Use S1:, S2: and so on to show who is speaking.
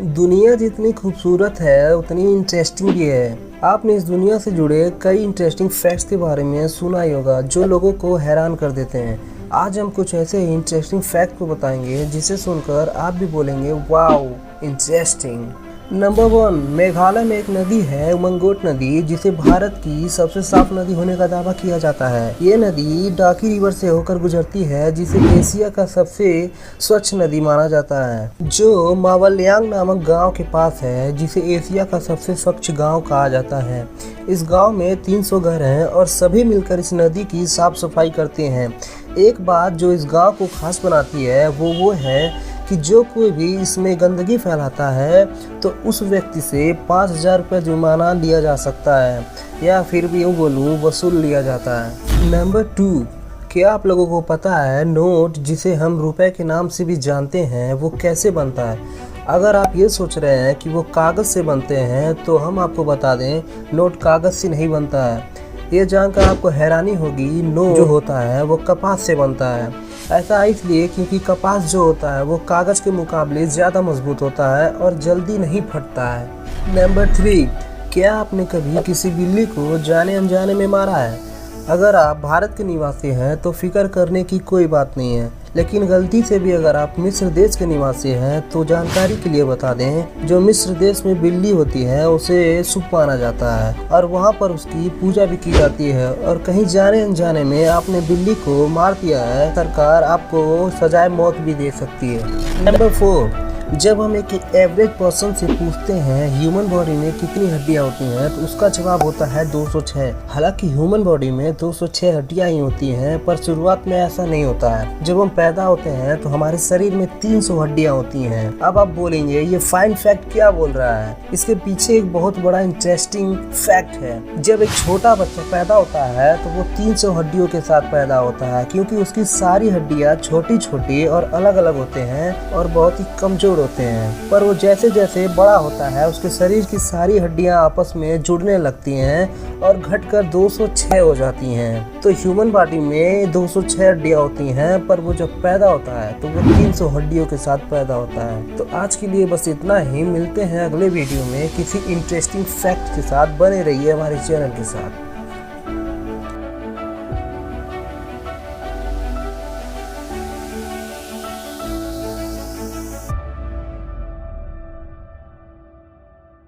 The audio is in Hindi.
S1: दुनिया जितनी खूबसूरत है उतनी इंटरेस्टिंग भी है। आपने इस दुनिया से जुड़े कई इंटरेस्टिंग फैक्ट्स के बारे में सुना ही होगा जो लोगों को हैरान कर देते हैं। आज हम कुछ ऐसे इंटरेस्टिंग फैक्ट को बताएंगे जिसे सुनकर आप भी बोलेंगे वाओ इंटरेस्टिंग। नंबर 1, मेघालय में एक नदी है उमंगोट नदी, जिसे भारत की सबसे साफ नदी होने का दावा किया जाता है। ये नदी डाकी रिवर से होकर गुजरती है, जिसे एशिया का सबसे स्वच्छ नदी माना जाता है, जो मावलियांग नामक गांव के पास है, जिसे एशिया का सबसे स्वच्छ गांव कहा जाता है। इस गांव में 300 घर हैं और सभी मिलकर इस नदी की साफ सफाई करते हैं। एक बात जो इस गांव को खास बनाती है वो है कि जो कोई भी इसमें गंदगी फैलाता है तो उस व्यक्ति से 5,000 रुपये जुर्माना लिया जा सकता है, या फिर भी यूँ बोलूँ वसूल लिया जाता है। नंबर 2, क्या आप लोगों को पता है नोट जिसे हम रुपए के नाम से भी जानते हैं वो कैसे बनता है? अगर आप ये सोच रहे हैं कि वो कागज़ से बनते हैं तो हम आपको बता दें नोट कागज़ से नहीं बनता है। ये जानकर आपको हैरानी होगी, नोट जो होता है वो कपास से बनता है। ऐसा इसलिए क्योंकि कपास जो होता है वो कागज़ के मुकाबले ज़्यादा मजबूत होता है और जल्दी नहीं फटता है। नंबर 3, क्या आपने कभी किसी बिल्ली को जाने अनजाने में मारा है? अगर आप भारत के निवासी हैं तो फिक्र करने की कोई बात नहीं है, लेकिन गलती से भी अगर आप मिस्र देश के निवासी हैं तो जानकारी के लिए बता दें, जो मिस्र देश में बिल्ली होती है उसे शुभ माना जाता है और वहाँ पर उसकी पूजा भी की जाती है। और कहीं जाने अनजाने में आपने बिल्ली को मार दिया है, सरकार आपको सजाए मौत भी दे सकती है। नंबर 4, जब हम एक एवरेज पर्सन से पूछते हैं ह्यूमन बॉडी में कितनी हड्डियां होती हैं तो उसका जवाब होता है 206। हालांकि ह्यूमन बॉडी में 206 हड्डियां ही होती हैं, पर शुरुआत में ऐसा नहीं होता है। जब हम पैदा होते हैं तो हमारे शरीर में 300 हड्डियां होती हैं। अब आप बोलेंगे ये फाइन फैक्ट क्या बोल रहा है? इसके पीछे एक बहुत बड़ा इंटरेस्टिंग फैक्ट है। जब एक छोटा बच्चा पैदा होता है तो वो 300 हड्डियों के साथ पैदा होता है, क्योंकि उसकी सारी हड्डियां छोटी छोटी और अलग अलग होते हैं और बहुत ही कमजोर होते हैं। पर वो जैसे जैसे बड़ा होता है उसके शरीर की सारी हड्डियां आपस में जुड़ने लगती हैं और घटकर 206 हो जाती हैं। तो ह्यूमन बॉडी में 206 हड्डियां होती हैं, पर वो जब पैदा होता है तो वो 300 हड्डियों के साथ पैदा होता है। तो आज के लिए बस इतना ही। मिलते हैं अगले वीडियो में किसी इंटरेस्टिंग फैक्ट के साथ। बने रहिए हमारे चैनल के साथ।